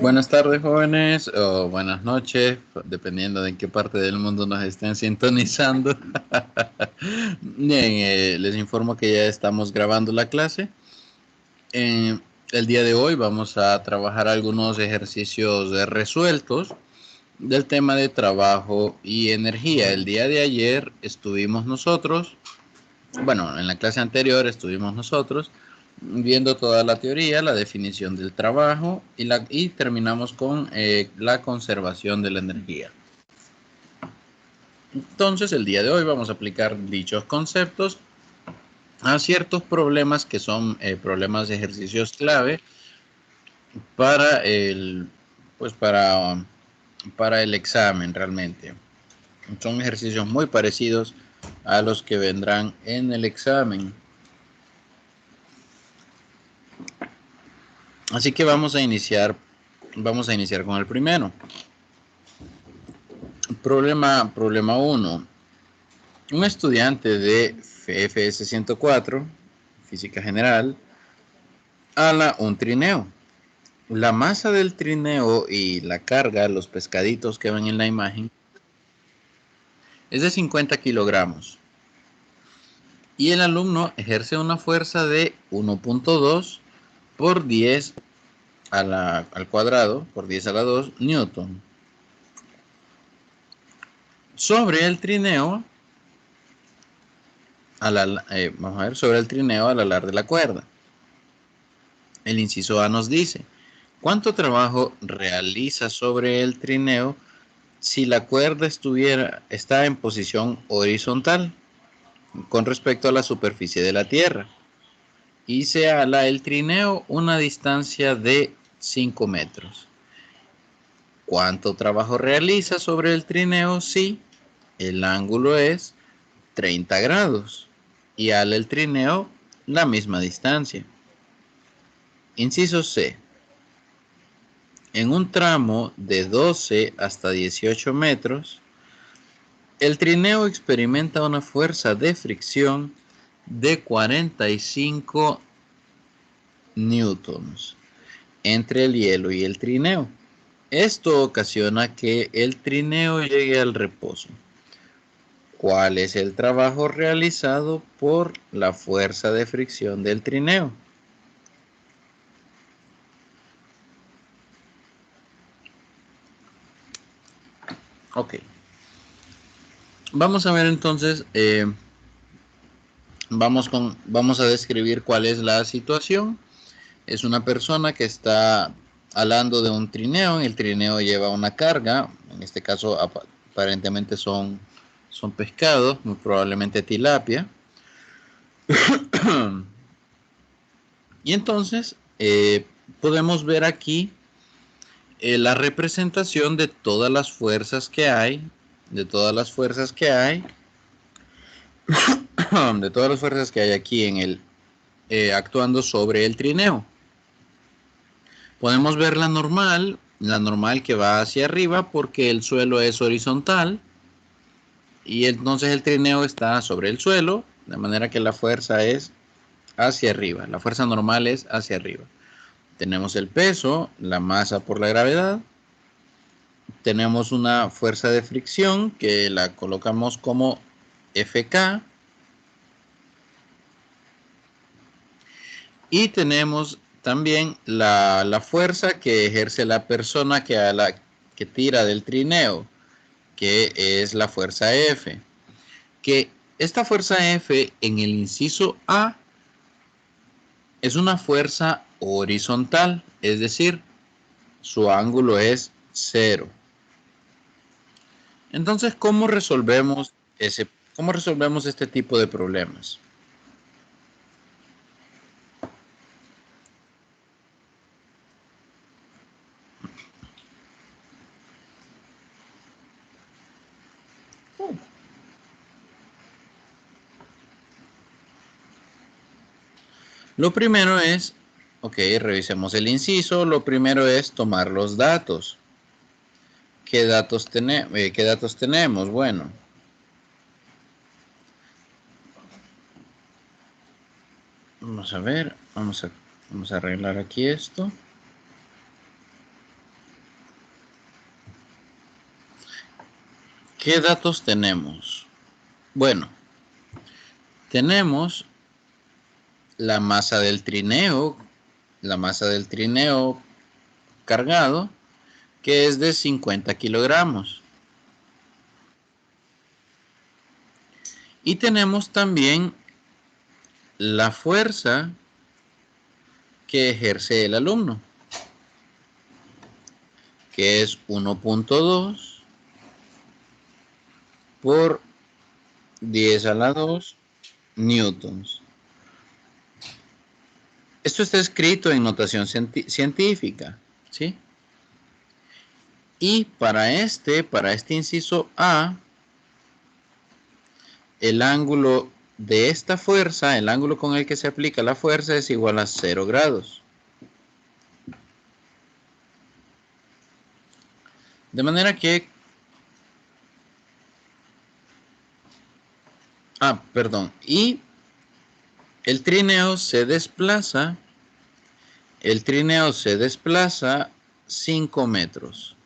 Buenas tardes, jóvenes, o buenas noches, dependiendo de en qué parte del mundo nos estén sintonizando. Bien, les informo que ya estamos grabando la clase. El día de hoy vamos a trabajar algunos ejercicios resueltos del tema de trabajo y energía. El día de ayer estuvimos nosotros, bueno, en la clase anterior estuvimos nosotros viendo toda la teoría, la definición del trabajo y terminamos con la conservación de la energía. Entonces, el día de hoy vamos a aplicar dichos conceptos a ciertos problemas que son problemas de ejercicios clave para para el examen realmente. Son ejercicios muy parecidos a los que vendrán en el examen. Así que vamos a iniciar con el primero. Problema 1. Un estudiante de FS 104, Física General, ala un trineo. La masa del trineo y la carga, los pescaditos que ven en la imagen, es de 50 kilogramos. Y el alumno ejerce una fuerza de 1.2 por 10 al cuadrado, por 10 a la 2 newton. Sobre el trineo, vamos a ver, sobre el trineo al alar de la cuerda. El inciso A nos dice, ¿cuánto trabajo realiza sobre el trineo si la cuerda está en posición horizontal con respecto a la superficie de la Tierra? Y se ala el trineo una distancia de 5 metros. ¿Cuánto trabajo realiza sobre el trineo si el ángulo es 30 grados y ala el trineo la misma distancia? Inciso C. En un tramo de 12 hasta 18 metros, el trineo experimenta una fuerza de fricción de 45 newtons entre el hielo y el trineo. Esto ocasiona que el trineo llegue al reposo. ¿Cuál es el trabajo realizado por la fuerza de fricción del trineo? Ok. Vamos a ver entonces, vamos a describir cuál es la situación. Es una persona que está alando de un trineo. El trineo lleva una carga. En este caso, aparentemente son pescados, muy probablemente tilapia. Y entonces podemos ver aquí la representación de todas las fuerzas que hay, de todas las fuerzas que hay aquí en actuando sobre el trineo. Podemos ver la normal que va hacia arriba porque el suelo es horizontal y entonces el trineo está sobre el suelo, de manera que la fuerza es hacia arriba, la fuerza normal es hacia arriba. Tenemos el peso, la masa por la gravedad, tenemos una fuerza de fricción que la colocamos como Fk y tenemos también la fuerza que ejerce la persona que tira del trineo, que es la fuerza F. Que esta fuerza F en el inciso A es una fuerza horizontal, es decir, su ángulo es 0. Entonces, ¿cómo resolvemos este tipo de problemas? Lo primero es, revisemos el inciso. Lo primero es tomar los datos. ¿Qué datos tenemos? Bueno, vamos a ver, vamos a Vamos a arreglar aquí esto. ¿Qué datos tenemos? Bueno, tenemos la masa del trineo cargado, que es de 50 kilogramos. Y tenemos también la fuerza que ejerce el alumno, que es 1.2 por 10 a la 2 newtons. Esto está escrito en notación científica, ¿sí? Y para este inciso A, el ángulo de esta fuerza, el ángulo con el que se aplica la fuerza es igual a 0 grados. De manera que... perdón. Y el trineo se desplaza 5 metros.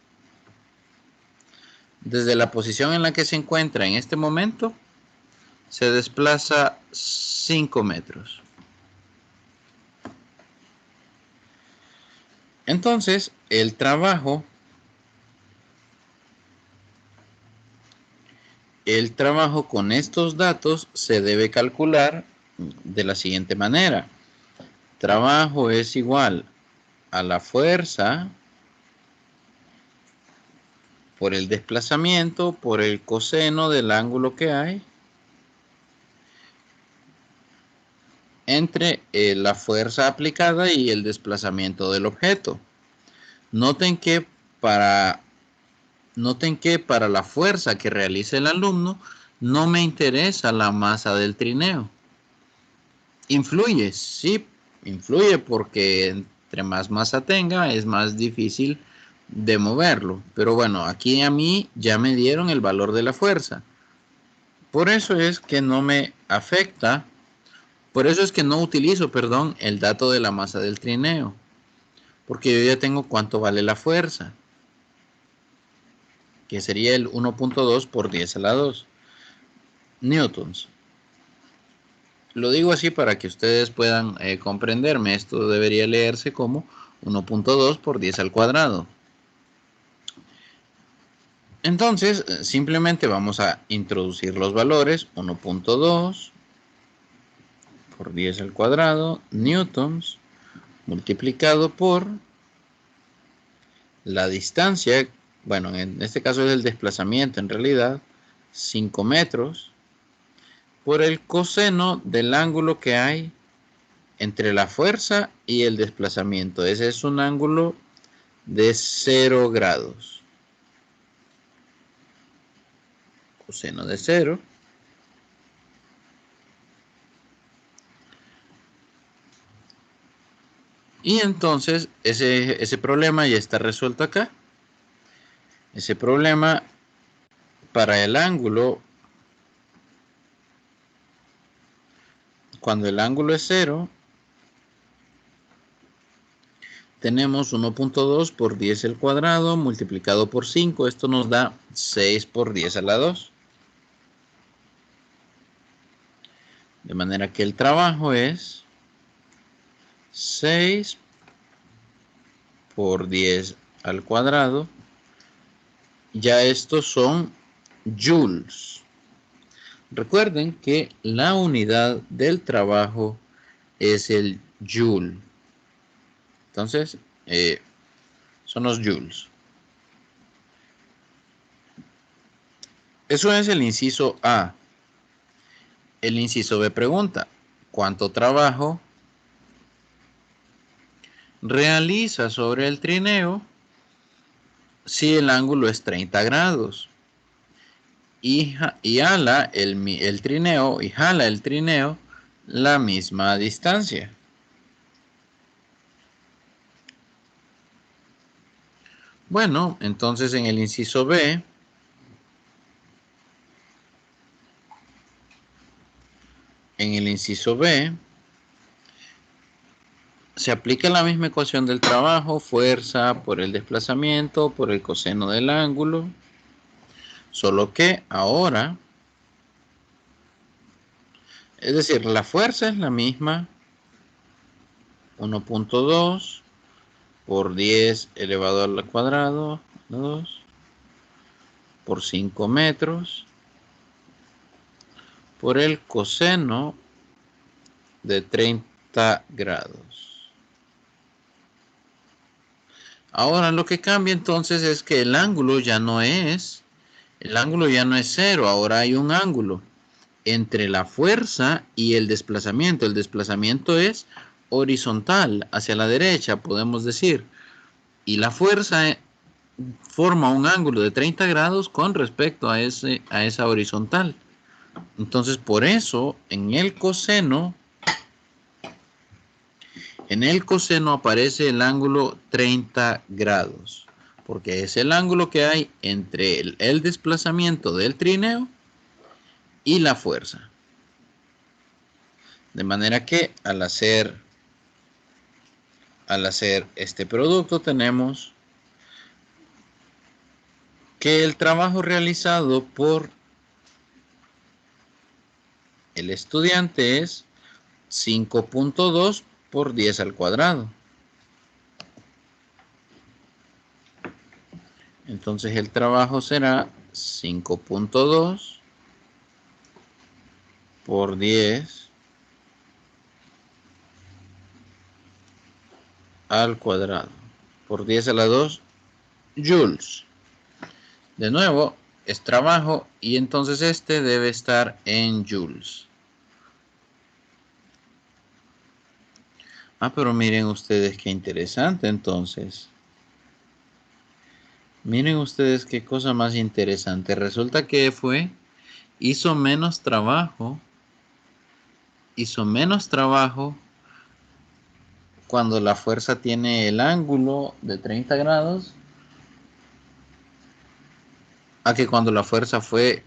Desde la posición en la que se encuentra en este momento, se desplaza 5 metros. Entonces, el trabajo con estos datos se debe calcular de la siguiente manera. Trabajo es igual a la fuerza por el desplazamiento por el coseno del ángulo que hay entre la fuerza aplicada y el desplazamiento del objeto. Noten que para la fuerza que realice el alumno no me interesa la masa del trineo. Influye, sí, influye porque entre más masa tenga es más difícil de moverlo. Pero bueno, aquí a mí ya me dieron el valor de la fuerza. Por eso es que no me afecta, por eso es que no utilizo, perdón, el dato de la masa del trineo. Porque yo ya tengo cuánto vale la fuerza, que sería el 1.2 por 10 a la 2 newtons. Lo digo así para que ustedes puedan comprenderme. Esto debería leerse como 1.2 por 10 al cuadrado. Entonces, simplemente vamos a introducir los valores. 1.2 por 10 al cuadrado newtons multiplicado por la distancia. Bueno, en este caso es el desplazamiento en realidad. 5 metros por el coseno del ángulo que hay entre la fuerza y el desplazamiento. Ese es un ángulo de 0 grados. Coseno de 0. Y entonces ese problema ya está resuelto acá. Ese problema para el ángulo, cuando el ángulo es 0, tenemos 1.2 por 10 al cuadrado multiplicado por 5. Esto nos da 6 por 10 a la 2. De manera que el trabajo es 6 por 10 al cuadrado. Ya estos son joules. Recuerden que la unidad del trabajo es el joule. Entonces, son los joules. Eso es el inciso A. El inciso B pregunta, ¿cuánto trabajo realiza sobre el trineo si el ángulo es 30 grados? Y jala el trineo la misma distancia. Bueno, entonces en el inciso B, se aplica la misma ecuación del trabajo, fuerza por el desplazamiento, por el coseno del ángulo, solo que ahora, es decir, la fuerza es la misma, 1.2 por 10 elevado al cuadrado, 2 por 5 metros, por el coseno de 30 grados. Ahora lo que cambia entonces es que el ángulo ya no es cero, ahora hay un ángulo entre la fuerza y el desplazamiento. El desplazamiento es horizontal, hacia la derecha, podemos decir. Y la fuerza forma un ángulo de 30 grados con respecto a esa horizontal. Entonces, por eso, en el coseno aparece el ángulo 30 grados, porque es el ángulo que hay entre el desplazamiento del trineo y la fuerza. De manera que al hacer este producto tenemos que el trabajo realizado por el estudiante es 5.2 por 10 al cuadrado. Entonces el trabajo será 5.2 por 10 al cuadrado. Por 10 a la 2 joules. De nuevo, es trabajo y entonces este debe estar en joules. Pero miren ustedes qué interesante entonces. Miren ustedes qué cosa más interesante. Resulta que hizo menos trabajo cuando la fuerza tiene el ángulo de 30 grados a que cuando la fuerza fue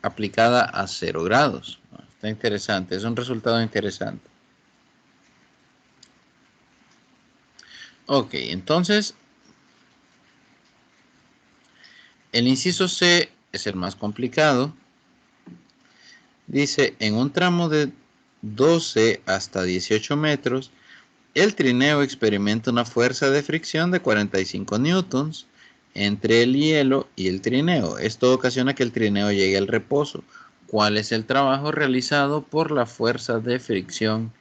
aplicada a 0 grados. Está interesante, es un resultado interesante. Ok, entonces el inciso C es el más complicado. Dice, en un tramo de 12 hasta 18 metros, el trineo experimenta una fuerza de fricción de 45 newtons entre el hielo y el trineo. Esto ocasiona que el trineo llegue al reposo. ¿Cuál es el trabajo realizado por la fuerza de fricción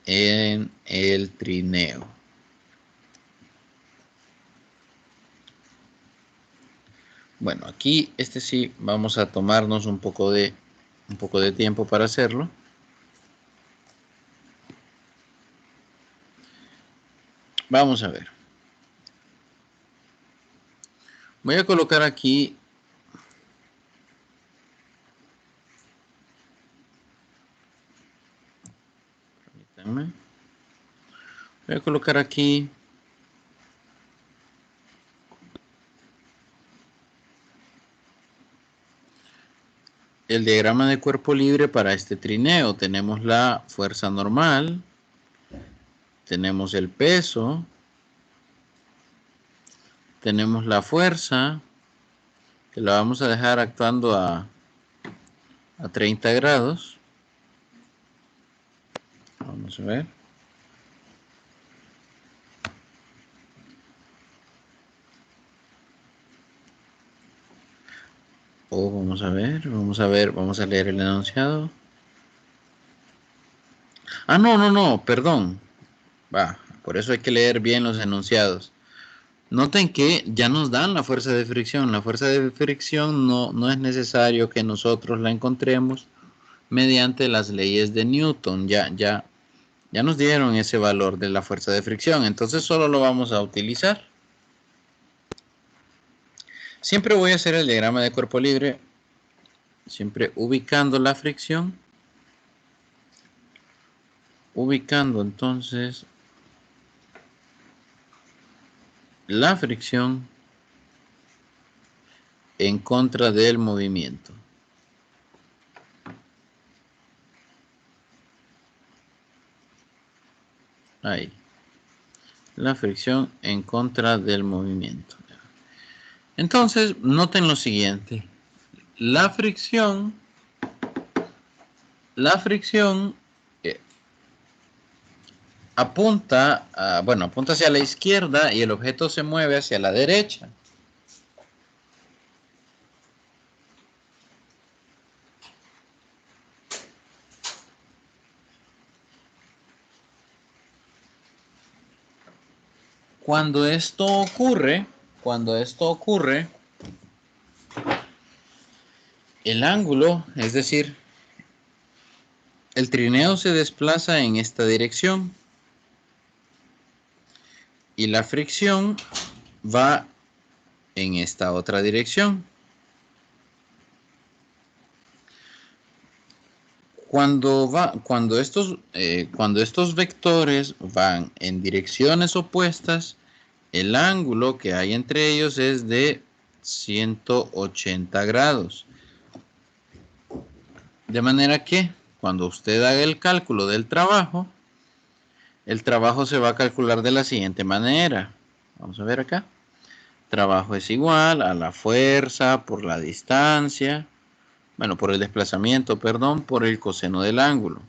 en el trineo? Bueno, aquí sí vamos a tomarnos un poco de tiempo para hacerlo. Vamos a ver. Voy a colocar aquí voy a colocar aquí el diagrama de cuerpo libre para este trineo. Tenemos la fuerza normal, tenemos el peso, tenemos la fuerza, que la vamos a dejar actuando a 30 grados. Vamos a ver. Vamos a leer el enunciado. No, perdón. Por eso hay que leer bien los enunciados. Noten que ya nos dan la fuerza de fricción. La fuerza de fricción no es necesario que nosotros la encontremos mediante las leyes de Newton. Ya nos dieron ese valor de la fuerza de fricción. Entonces solo lo vamos a utilizar. Siempre voy a hacer el diagrama de cuerpo libre. Siempre ubicando la fricción. Ubicando entonces la fricción en contra del movimiento. Ahí. la fricción en contra del movimiento. Entonces, noten lo siguiente. La fricción apunta, apunta hacia la izquierda y el objeto se mueve hacia la derecha. Cuando esto ocurre, el ángulo, es decir, el trineo se desplaza en esta dirección y la fricción va en esta otra dirección. Cuando estos vectores van en direcciones opuestas, el ángulo que hay entre ellos es de 180 grados. De manera que cuando usted haga el cálculo del trabajo, el trabajo se va a calcular de la siguiente manera. Vamos a ver acá. Trabajo es igual a la fuerza por la distancia, por el desplazamiento, perdón, por el coseno del ángulo.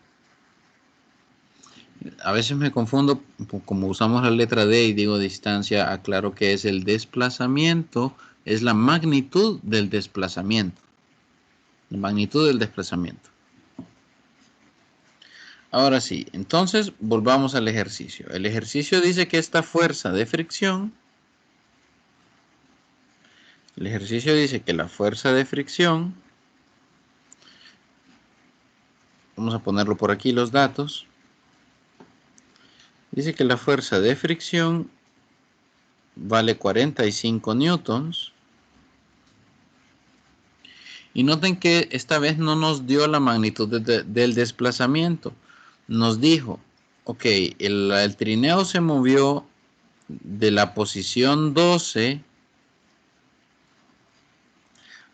A veces me confundo, como usamos la letra D y digo distancia, aclaro que es el desplazamiento, es la magnitud del desplazamiento. La magnitud del desplazamiento. Ahora sí, entonces volvamos al ejercicio. El ejercicio dice que esta fuerza de fricción, vamos a ponerlo por aquí los datos, dice que la fuerza de fricción vale 45 newtons. Y noten que esta vez no nos dio la magnitud del desplazamiento. Nos dijo, ok, el trineo se movió de la posición 12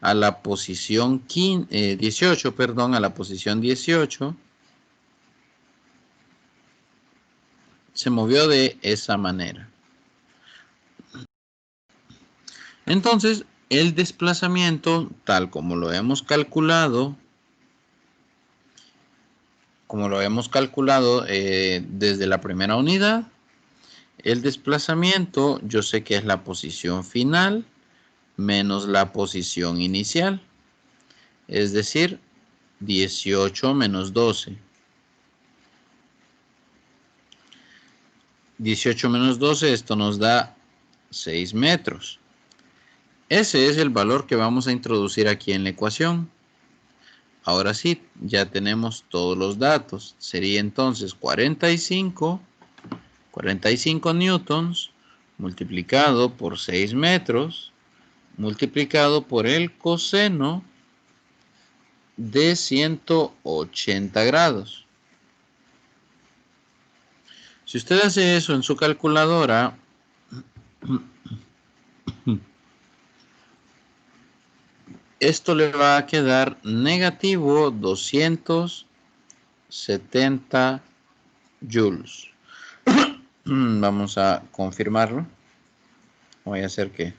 a la posición 18, perdón, a la posición 18. Se movió de esa manera. Entonces, el desplazamiento, tal como lo hemos calculado, desde la primera unidad, el desplazamiento yo sé que es la posición final menos la posición inicial, es decir, 18 menos 12. 18 menos 12, esto nos da 6 metros. Ese es el valor que vamos a introducir aquí en la ecuación. Ahora sí, ya tenemos todos los datos. Sería entonces 45 newtons multiplicado por 6 metros multiplicado por el coseno de 180 grados. Si usted hace eso en su calculadora, esto le va a quedar negativo 270 joules. Vamos a confirmarlo. Voy a hacer que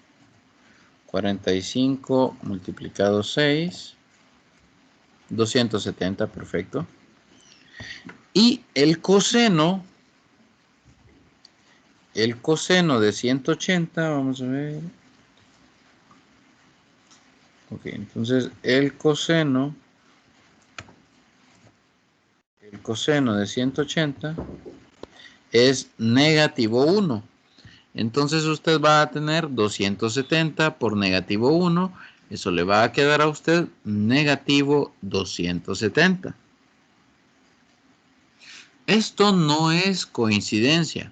45 multiplicado 6, 270, perfecto. Y el coseno de 180, vamos a ver. Ok, entonces el coseno de 180 es negativo 1. Entonces usted va a tener 270 por negativo 1. Eso le va a quedar a usted negativo 270. Esto no es coincidencia.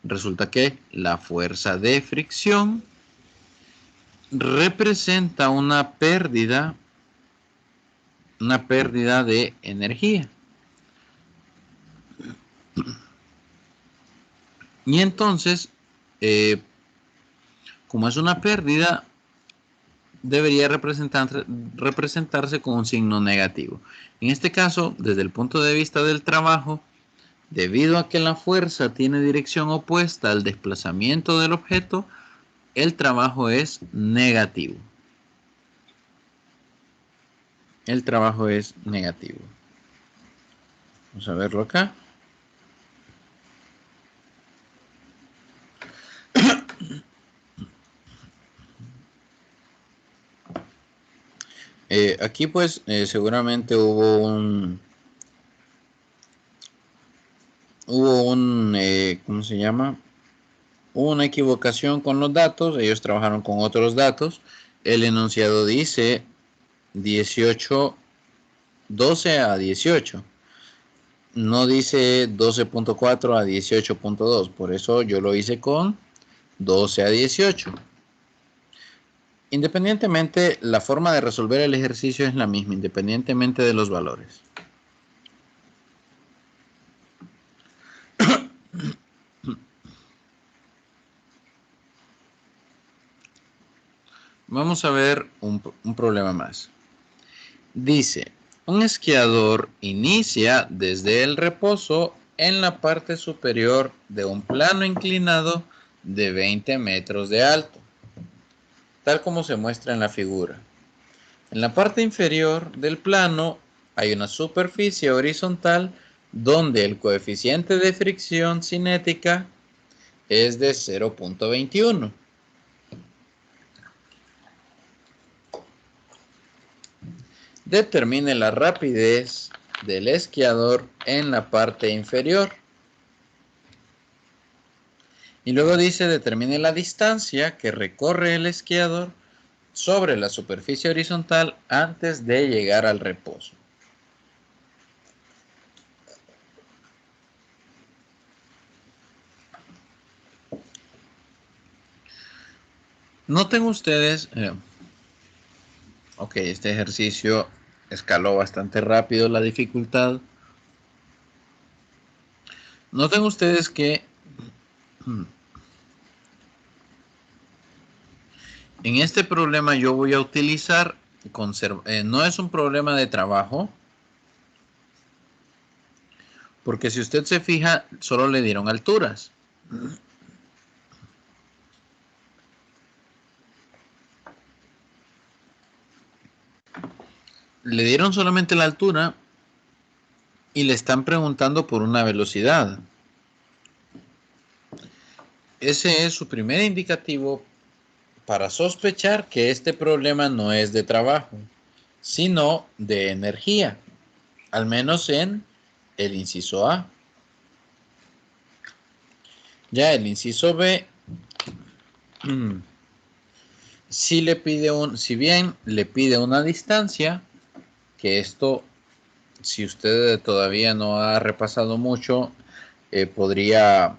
Resulta que la fuerza de fricción representa una pérdida de energía. Y entonces, como es una pérdida, debería representarse con un signo negativo. En este caso, desde el punto de vista del trabajo, Debido a que la fuerza tiene dirección opuesta al desplazamiento del objeto, el trabajo es negativo. El trabajo es negativo. Vamos a verlo acá. Aquí pues seguramente hubo ¿cómo se llama? Una equivocación con los datos. Ellos trabajaron con otros datos. El enunciado dice 12 a 18. No dice 12.4 a 18.2. Por eso yo lo hice con 12 a 18. Independientemente, la forma de resolver el ejercicio es la misma, independientemente de los valores. Vamos a ver un problema más. Dice, un esquiador inicia desde el reposo en la parte superior de un plano inclinado de 20 metros de alto, tal como se muestra en la figura. En la parte inferior del plano hay una superficie horizontal donde el coeficiente de fricción cinética es de 0.21. Determine la rapidez del esquiador en la parte inferior. Y luego dice, determine la distancia que recorre el esquiador sobre la superficie horizontal antes de llegar al reposo. Noten ustedes, ok, este ejercicio escaló bastante rápido la dificultad. Noten ustedes que en este problema yo voy a utilizar, no es un problema de trabajo, porque si usted se fija, solo le dieron alturas. Le dieron solamente la altura y le están preguntando por una velocidad. Ese es su primer indicativo para sospechar que este problema no es de trabajo, sino de energía, al menos en el inciso A. Ya el inciso B, si bien le pide una distancia, que esto, si usted todavía no ha repasado mucho, podría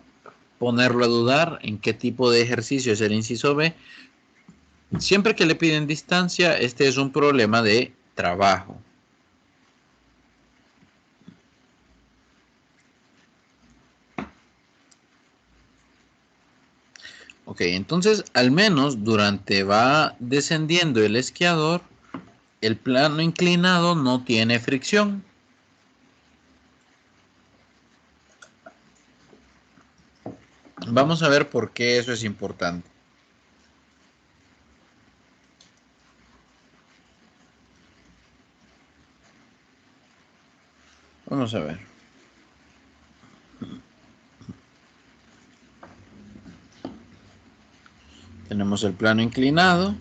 ponerlo a dudar en qué tipo de ejercicio es el inciso B. Siempre que le piden distancia, este es un problema de trabajo. Ok, entonces al menos durante va descendiendo el esquiador, el plano inclinado no tiene fricción. Vamos a ver por qué eso es importante. Vamos a ver. Tenemos el plano inclinado.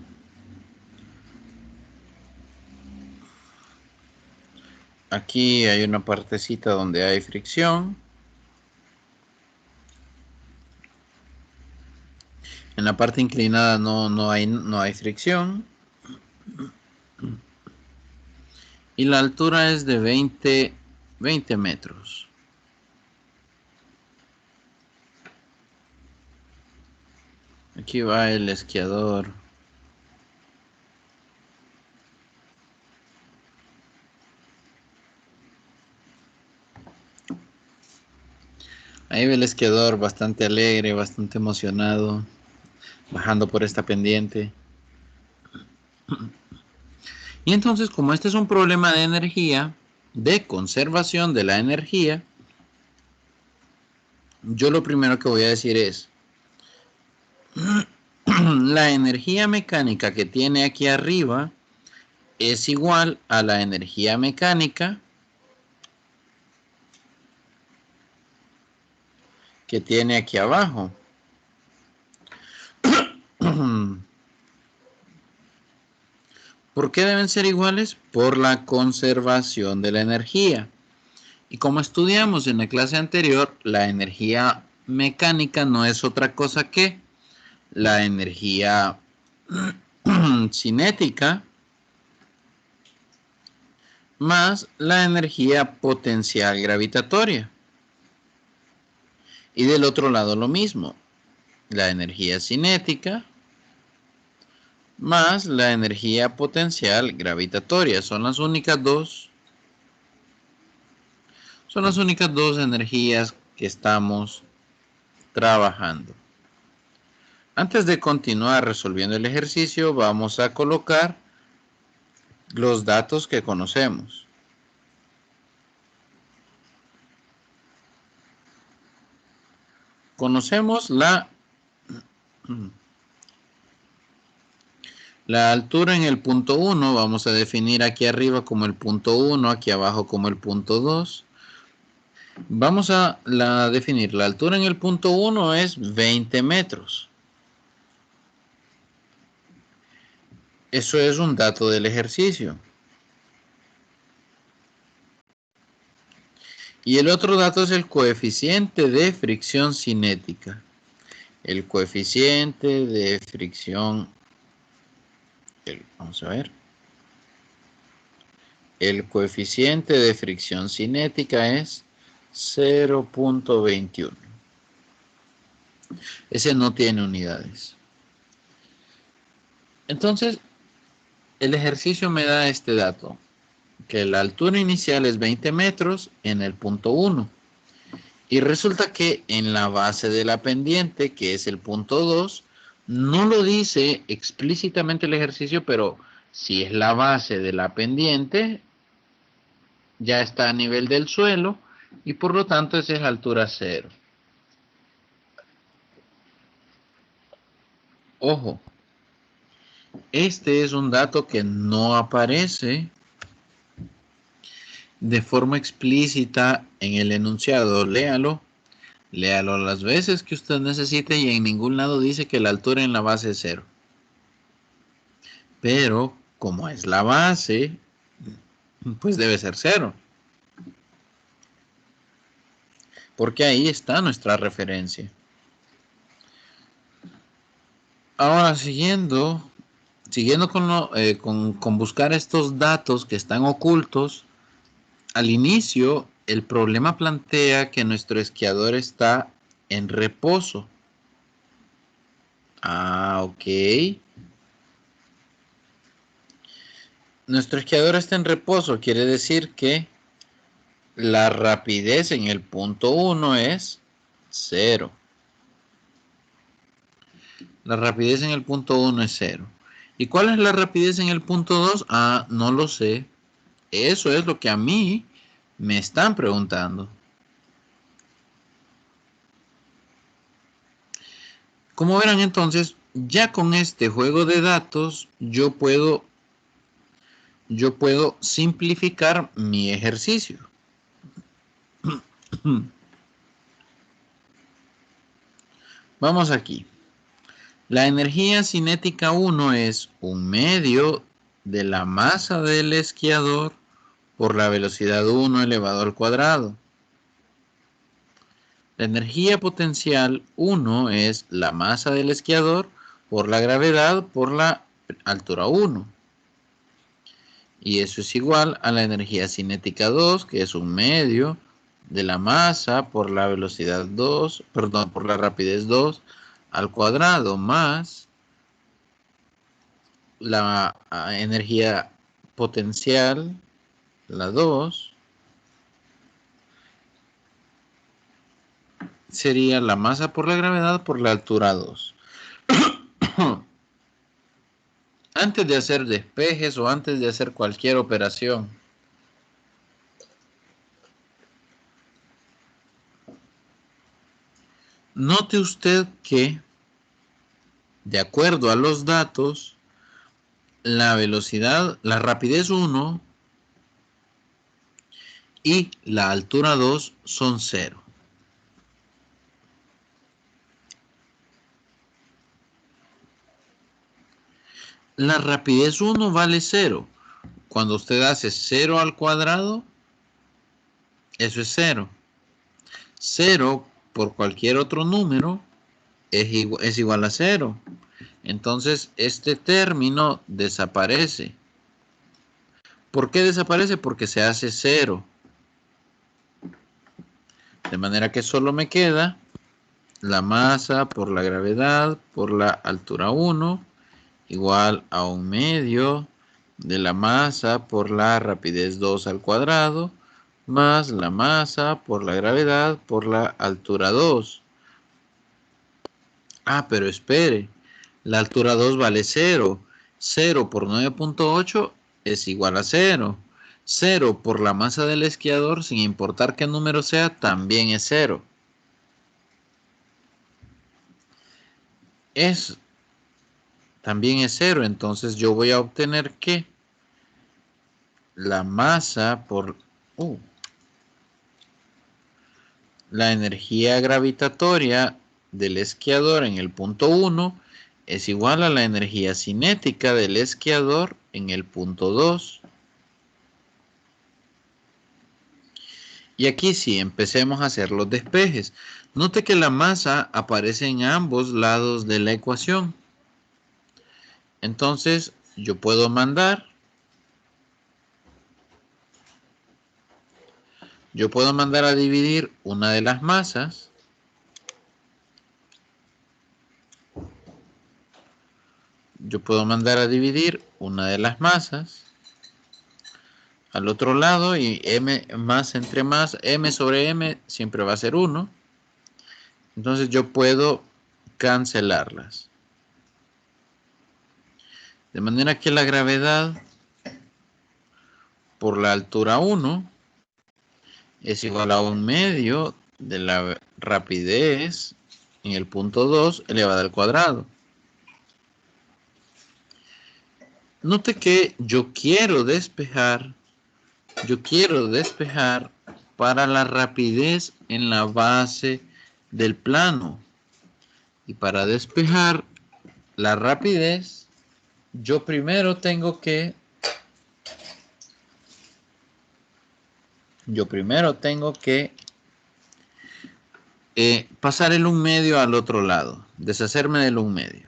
Aquí hay una partecita donde hay fricción. En la parte inclinada no hay fricción. Y la altura es de 20 metros. Aquí va el esquiador. Ahí ve el esquiador bastante alegre, bastante emocionado, bajando por esta pendiente. Y entonces, como este es un problema de energía, de conservación de la energía, yo lo primero que voy a decir es, la energía mecánica que tiene aquí arriba es igual a la energía mecánica que tiene aquí abajo. ¿Por qué deben ser iguales? Por la conservación de la energía. Y como estudiamos en la clase anterior, la energía mecánica no es otra cosa que la energía cinética más la energía potencial gravitatoria. Y del otro lado lo mismo, la energía cinética más la energía potencial gravitatoria. Son las únicas dos energías que estamos trabajando. Antes de continuar resolviendo el ejercicio, vamos a colocar los datos que conocemos. Conocemos la altura en el punto 1, vamos a definir aquí arriba como el punto 1, aquí abajo como el punto 2. Vamos a definir la altura en el punto 1 es 20 metros. Eso es un dato del ejercicio. Y el otro dato es el coeficiente de fricción cinética. El coeficiente de fricción, vamos a ver. El coeficiente de fricción cinética es 0.21. Ese no tiene unidades. Entonces, el ejercicio me da este dato, que la altura inicial es 20 metros en el punto 1. Y resulta que en la base de la pendiente, que es el punto 2, no lo dice explícitamente el ejercicio, pero si es la base de la pendiente, ya está a nivel del suelo y por lo tanto esa es altura 0. Ojo, este es un dato que no aparece de forma explícita en el enunciado. Léalo las veces que usted necesite y en ningún lado dice que la altura en la base es 0. Pero como es la base, pues debe ser 0. Porque ahí está nuestra referencia. Ahora siguiendo con buscar estos datos que están ocultos, al inicio el problema plantea que nuestro esquiador está en reposo. Ok. Nuestro esquiador está en reposo, quiere decir que la rapidez en el punto 1 es 0. La rapidez en el punto 1 es 0. ¿Y cuál es la rapidez en el punto 2? No lo sé. Eso es lo que a mí me están preguntando. Como verán entonces, ya con este juego de datos yo puedo simplificar mi ejercicio. Vamos aquí. La energía cinética 1 es 1/2 de la masa del esquiador por la velocidad 1 elevado al cuadrado. La energía potencial 1 es la masa del esquiador por la gravedad por la altura 1. Y eso es igual a la energía cinética 2, que es 1/2 de la masa por la velocidad 2, perdón, por la rapidez 2 al cuadrado más la energía potencial, la 2, sería la masa por la gravedad por la altura 2. Antes de hacer despejes o antes de hacer cualquier operación, Note usted que, de acuerdo a los datos, la velocidad, la rapidez 1 y la altura 2 son 0. La rapidez 1 vale 0. Cuando usted hace 0 al cuadrado, eso es 0. 0 por cualquier otro número es igual a 0. Entonces, este término desaparece. ¿Por qué desaparece? Porque se hace 0. De manera que solo me queda la masa por la gravedad por la altura 1 igual a 1/2 de la masa por la rapidez 2 al cuadrado más la masa por la gravedad por la altura 2. Ah, pero espere, la altura 2 vale 0. 0 por 9.8 es igual a 0. 0 por la masa del esquiador, sin importar qué número sea, también es 0. También es 0, entonces yo voy a obtener que la masa por la energía gravitatoria del esquiador en el punto 1 es igual a la energía cinética del esquiador en el punto 2. Y aquí sí, empecemos a hacer los despejes. Note que la masa aparece en ambos lados de la ecuación. Entonces, yo puedo mandar a dividir una de las masas al otro lado y m más entre más, m sobre m siempre va a ser 1. Entonces yo puedo cancelarlas. De manera que la gravedad por la altura 1 es igual a 1/2 de la rapidez en el punto 2 elevada al cuadrado. Note que yo quiero despejar para la rapidez en la base del plano. Y para despejar la rapidez, yo primero tengo que pasar el 1/2 al otro lado, deshacerme del 1/2.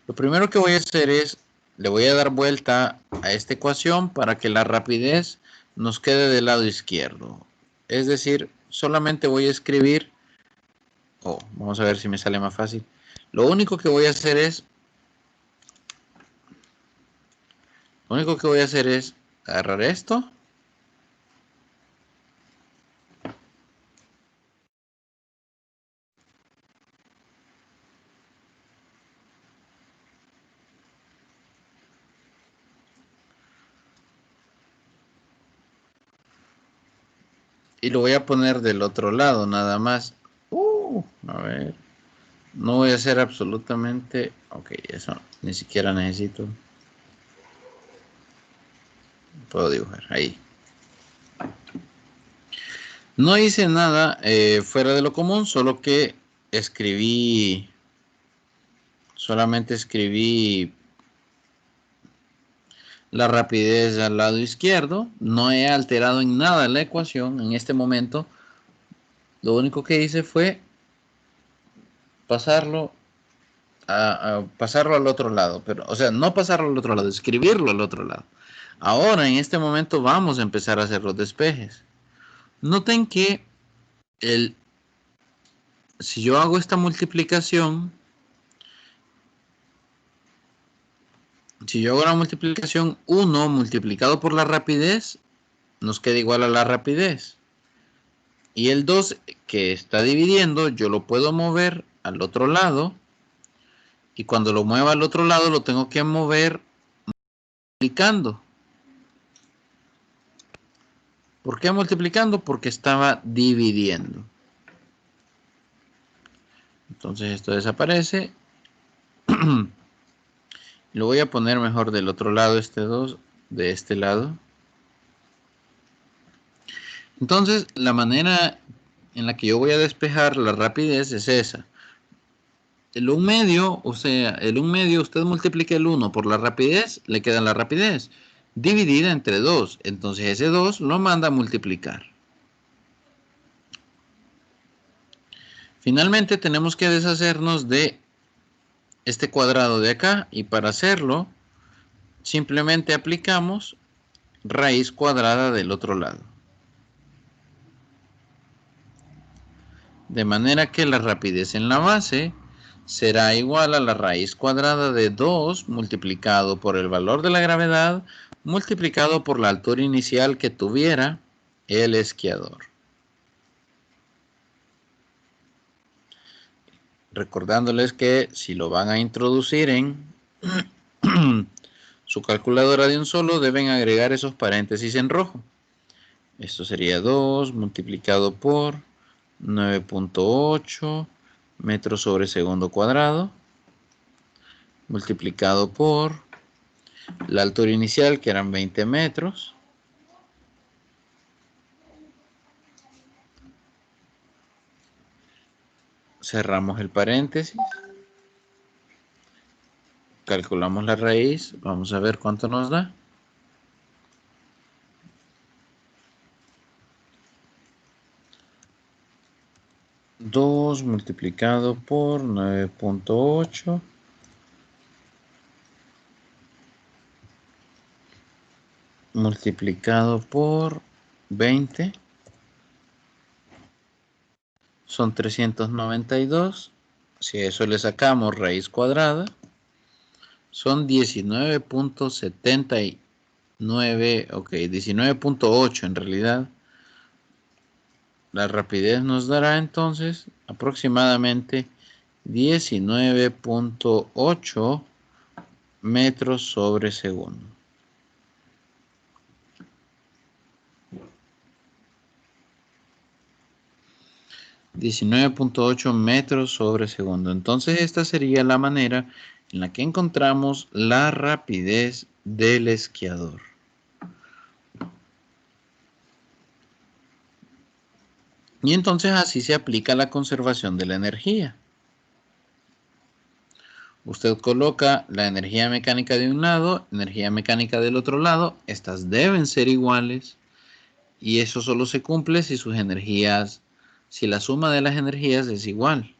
Lo primero que voy a hacer es, le voy a dar vuelta a esta ecuación para que la rapidez nos quede del lado izquierdo. Es decir, solamente voy a escribir, vamos a ver si me sale más fácil. Lo único que voy a hacer es agarrar esto. Y lo voy a poner del otro lado, nada más. A ver. No voy a hacer absolutamente... Ok, eso ni siquiera necesito. Puedo dibujar ahí. No hice nada fuera de lo común, solo que solamente escribí la rapidez al lado izquierdo. No he alterado en nada la ecuación en este momento. Lo único que hice fue pasarlo pasarlo al otro lado, pero, o sea, no pasarlo al otro lado, escribirlo al otro lado. Ahora, en este momento, vamos a empezar a hacer los despejes. Noten que si yo hago esta multiplicación, si yo hago la multiplicación 1 multiplicado por la rapidez, nos queda igual a la rapidez. Y el 2 que está dividiendo, yo lo puedo mover al otro lado. Y cuando lo mueva al otro lado, lo tengo que mover multiplicando. ¿Por qué multiplicando? Porque estaba dividiendo. Entonces esto desaparece. Lo voy a poner mejor del otro lado, este 2, de este lado. Entonces, la manera en la que yo voy a despejar la rapidez es esa. El 1 medio, o sea, el 1 medio, usted multiplica el 1 por la rapidez, le queda la rapidez, dividida entre 2. Entonces ese 2 lo manda a multiplicar. Finalmente tenemos que deshacernos de este cuadrado de acá, y para hacerlo, simplemente aplicamos raíz cuadrada del otro lado. De manera que la rapidez en la base será igual a la raíz cuadrada de 2 multiplicado por el valor de la gravedad multiplicado por la altura inicial que tuviera el esquiador. Recordándoles que si lo van a introducir en su calculadora de un solo, deben agregar esos paréntesis en rojo. Esto sería 2 multiplicado por 9.8 metros sobre segundo cuadrado, multiplicado por la altura inicial, que eran 20 metros, cerramos el paréntesis, calculamos la raíz, vamos a ver cuánto nos da. Dos multiplicado por 9.8 multiplicado por 20 son 392. Si a eso le sacamos raíz cuadrada, son 19.79, ok, 19.8 en realidad. La rapidez nos dará entonces aproximadamente 19.8 metros sobre segundo. 19.8 metros sobre segundo. Entonces esta sería la manera en la que encontramos la rapidez del esquiador. Y entonces así se aplica la conservación de la energía. Usted coloca la energía mecánica de un lado, energía mecánica del otro lado. Estas deben ser iguales. Y eso solo se cumple si sus energías, si la suma de las energías es igual.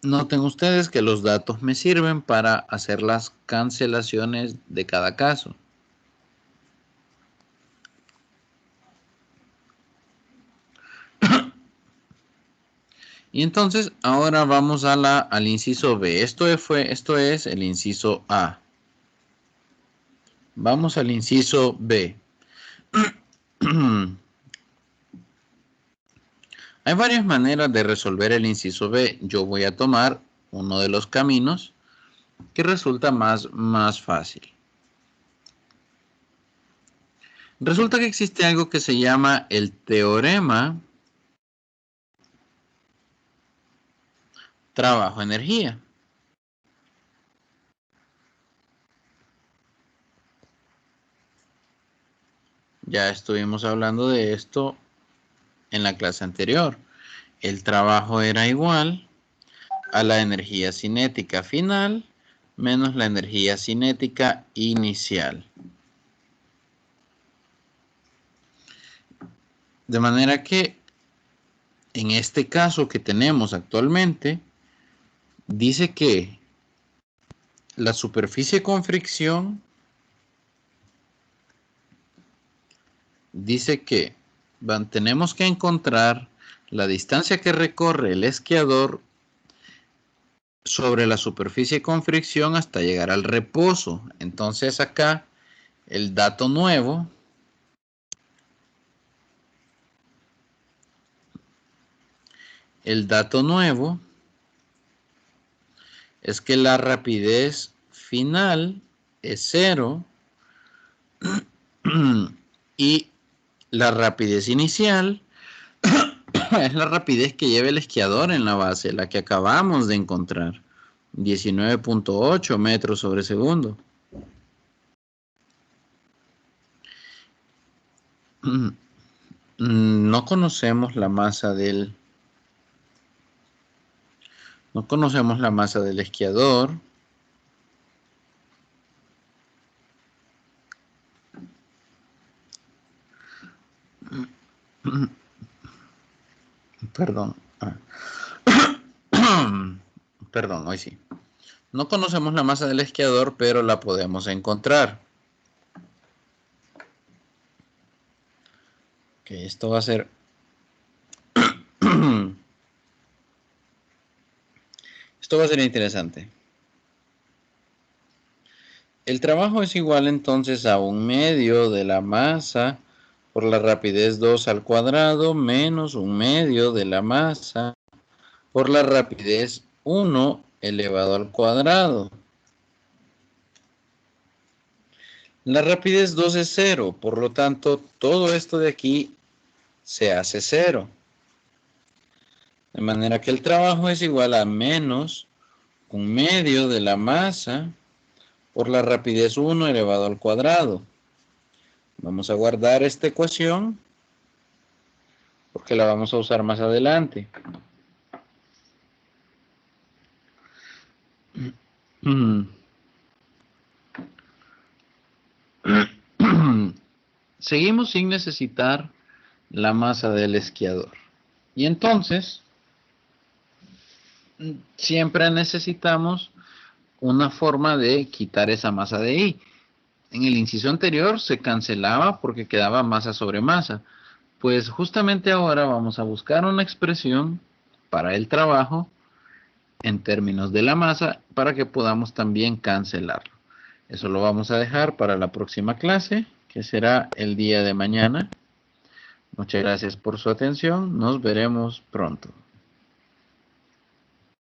Noten ustedes que los datos me sirven para hacer las cancelaciones de cada caso. Y entonces ahora vamos a al inciso B. Esto es el inciso A. Vamos al inciso B. Hay varias maneras de resolver el inciso B. Yo voy a tomar uno de los caminos que resulta más fácil. Resulta que existe algo que se llama el teorema trabajo-energía. Ya estuvimos hablando de esto en la clase anterior. El trabajo era igual a la energía cinética final menos la energía cinética inicial. De manera que en este caso que tenemos actualmente, dice que la superficie con fricción dice que tenemos que encontrar la distancia que recorre el esquiador sobre la superficie con fricción hasta llegar al reposo. Entonces acá el dato nuevo es que la rapidez final es 0 y la rapidez inicial Es la rapidez que lleva el esquiador en la base, la que acabamos de encontrar. 19.8 metros sobre segundo. No conocemos la masa del... No conocemos la masa del esquiador. Perdón. Perdón, hoy sí. No conocemos la masa del esquiador, pero la podemos encontrar. Ok, esto va a ser... Esto va a ser interesante. El trabajo es igual entonces a 1/2 de la masa por la rapidez 2 al cuadrado menos 1/2 de la masa por la rapidez 1 elevado al cuadrado. La rapidez 2 es 0, por lo tanto todo esto de aquí se hace 0. De manera que el trabajo es igual a menos 1/2 de la masa por la rapidez 1 elevado al cuadrado. Vamos a guardar esta ecuación porque la vamos a usar más adelante. Seguimos sin necesitar la masa del esquiador. Y entonces, siempre necesitamos una forma de quitar esa masa de ahí. En el inciso anterior se cancelaba porque quedaba masa sobre masa. Pues justamente ahora vamos a buscar una expresión para el trabajo en términos de la masa para que podamos también cancelarlo. Eso lo vamos a dejar para la próxima clase, que será el día de mañana. Muchas gracias por su atención. Nos veremos pronto.